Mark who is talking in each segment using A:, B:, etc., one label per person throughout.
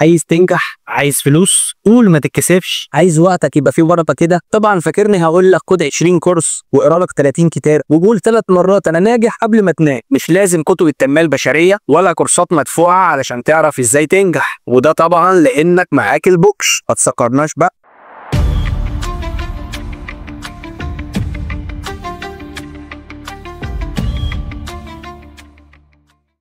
A: عايز تنجح، عايز فلوس، قول ما تتكسفش. عايز وقتك يبقى فيه بركه كده، طبعا فاكرني هقول لك خد 20 كورس واقرا لك 30 كتاب وقول 3 مرات انا ناجح قبل ما تنام. مش لازم كتب التنميه البشريه ولا كورسات مدفوعه علشان تعرف ازاي تنجح، وده طبعا لانك معاك البوكس. ما تسكرناش بقى.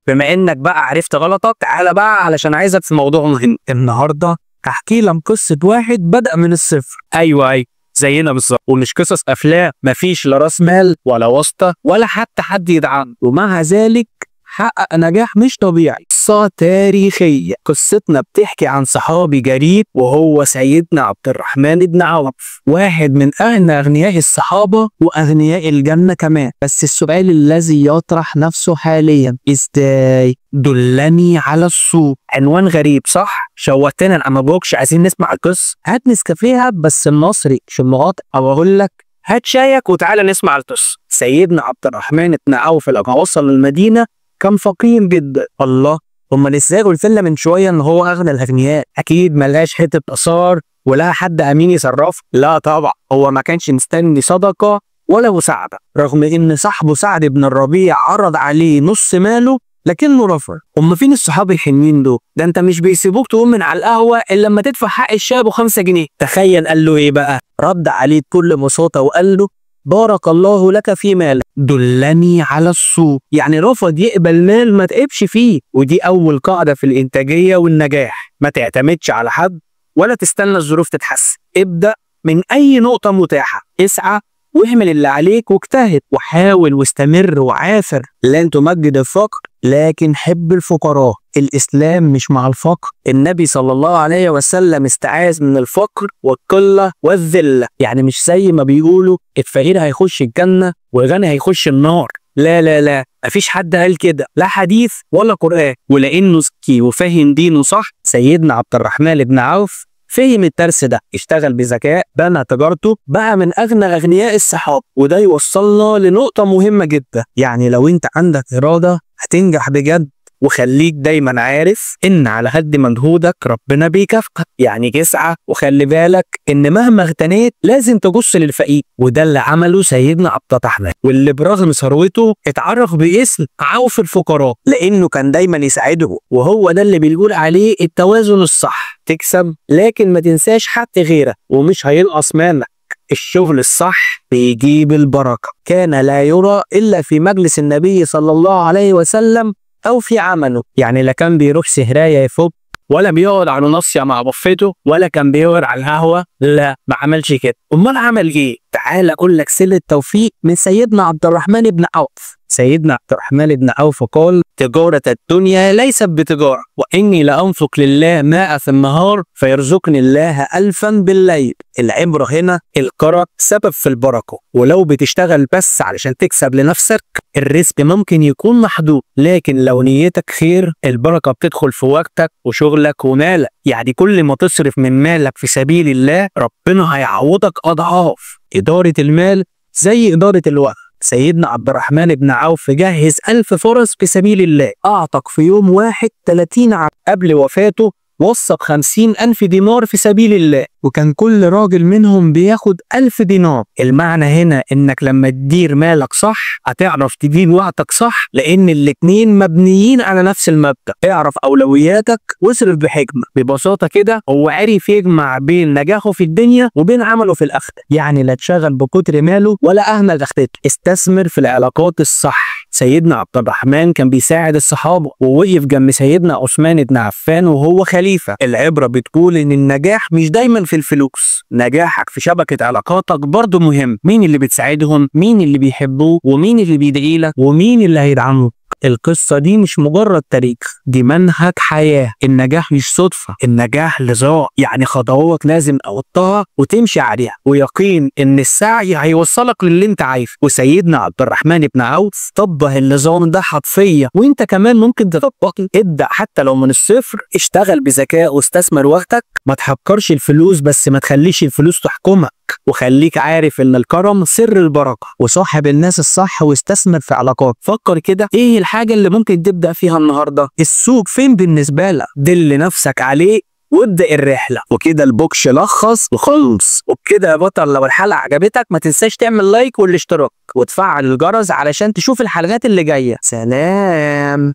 A: بما انك بقى عرفت غلطك، تعالى بقى علشان عايزك في موضوع مهم. النهارده هحكي لك قصه واحد بدأ من الصفر. ايوه زينا بالظبط، ومش قصص افلام. مفيش لا راس مال ولا واسطه ولا حتى حد يدعم، ومع ذلك حقق نجاح مش طبيعي. قصة تاريخية. قصتنا بتحكي عن صحابي جريء وهو سيدنا عبد الرحمن بن عوف، واحد من أغنياء الصحابة وأغنياء الجنة كمان. بس السؤال الذي يطرح نفسه حاليا، إزاي؟ دلني على السوق. عنوان غريب صح؟ شوقتنا أنا بوكش، عايزين نسمع القصة. هات نسكافيه بس المصري مش المقاطع، أو أقول لك هات شايك وتعالى نسمع القصة. سيدنا عبد الرحمن بن عوف لما وصل المدينة كان فقير جدا. الله، امال ازاي قلت لنا من شويه ان هو اغنى الاغنياء؟ اكيد ملهاش حته اثار ولا حد امين يصرفه. لا طبعا، هو ما كانش مستني صدقه ولا مساعده، رغم ان صاحبه سعد بن الربيع عرض عليه نص ماله لكنه رفض. فين الصحاب الحلوين دول؟ ده انت مش بيسيبوك تقوم من على القهوه الا لما تدفع حق الشاي ب 5 جنيه. تخيل قال له ايه بقى؟ رد عليه بكل بساطه وقال له بارك الله لك في مالك، دلني على السوق. يعني رفض يقبل مال ما تقبش فيه. ودي أول قاعدة في الإنتاجية والنجاح، ما تعتمدش على حد ولا تستنى الظروف تتحسن. ابدأ من أي نقطة متاحة، اسعى واعمل اللي عليك واجتهد وحاول واستمر وعافر. لن تمجد الفقر لكن حب الفقراء. الإسلام مش مع الفقر. النبي صلى الله عليه وسلم استعاذ من الفقر والقلة والذلة. يعني مش زي ما بيقولوا الفقير هيخش الجنة والغني هيخش النار. لا لا لا، مفيش حد قال كده، لا حديث ولا قرآن. ولأنه ذكي وفاهم دينه صح، سيدنا عبد الرحمن بن عوف فهم الدرس ده، اشتغل بذكاء، بنى تجارته، بقى من أغنى أغنياء الصحابة. وده يوصلنا لنقطة مهمة جدا، يعني لو أنت عندك إرادة هتنجح بجد. وخليك دايما عارف ان على قد مجهودك ربنا بيكافئك. يعني تسعى وخلي بالك ان مهما اغتنيت لازم تبص للفقير. وده اللي عمله سيدنا عبد الرحمن، واللي برغم ثروته اتعرف باسم عوف الفقراء لانه كان دايما يساعدهم. وهو ده اللي بنقول عليه التوازن الصح. تكسب لكن ما تنساش حد غيرك، ومش هينقص منك. الشغل الصح بيجيب البركة. كان لا يرى إلا في مجلس النبي صلى الله عليه وسلم أو في عمله. يعني لا كان بيروح سهراية يفك، ولا بيقعد على ناصية مع بفته، ولا كان بيقعد على القهوة. لا، ما عملش كده. أمال عمل إيه؟ تعال أقول لك سر التوفيق من سيدنا عبد الرحمن بن عوف. سيدنا عبد الرحمن بن عوف قال: تجارة الدنيا ليست بتجارة، وإني لأنفق لله 100 في النهار فيرزقني الله 1000 بالليل. العبرة هنا الكرم سبب في البركة. ولو بتشتغل بس علشان تكسب لنفسك الرزق ممكن يكون محدود، لكن لو نيتك خير البركة بتدخل في وقتك وشغلك ومالك. يعني كل ما تصرف من مالك في سبيل الله ربنا هيعوضك أضعاف. إدارة المال زي إدارة الوقت. سيدنا عبد الرحمن بن عوف جهز 1000 فرس في سبيل الله، أعتق في يوم واحد 30 عبد. قبل وفاته وثق 50,000 دينار في سبيل الله، وكان كل راجل منهم بياخد 1000 دينار. المعنى هنا انك لما تدير مالك صح هتعرف تدير وقتك صح، لان الاتنين مبنيين على نفس المبدأ. اعرف اولوياتك واصرف بحكمة. ببساطة كده هو عرف يجمع بين نجاحه في الدنيا وبين عمله في الاخرة. يعني لا تشغل بكتر ماله ولا اهمل اخرته. استثمر في العلاقات الصح. سيدنا عبد الرحمن كان بيساعد الصحابة ووقف جنب سيدنا عثمان بن عفان وهو خليفة. العبرة بتقول ان النجاح مش دايما في الفلوس، نجاحك في شبكة علاقاتك برضه مهم. مين اللي بتساعدهم، مين اللي بيحبوه، ومين اللي بيدعي لك، ومين اللي هيدعموك. القصة دي مش مجرد تاريخ، دي منهج حياة. النجاح مش صدفة، النجاح لزاق. يعني خطوات لازم أوطها وتمشي عليها، ويقين إن السعي هيوصلك للي أنت عايزه. وسيدنا عبد الرحمن بن عوف طبق النظام ده حرفيا، وأنت كمان ممكن تطبقه. ابدأ حتى لو من الصفر، اشتغل بذكاء واستثمر وقتك. ما تحكرش الفلوس بس ما تخليش الفلوس تحكمك. وخليك عارف ان الكرم سر البركة، وصاحب الناس الصح واستثمر في علاقات. فكر كده ايه الحاجة اللي ممكن تبدأ فيها النهاردة؟ السوق فين بالنسبة لك؟ دل نفسك عليه وابدأ الرحلة. وكده البوكش لخص وخلص. وبكده يا بطل لو الحلقة عجبتك ما تنساش تعمل لايك والاشتراك وتفعل الجرس علشان تشوف الحلقات اللي جاية. سلام.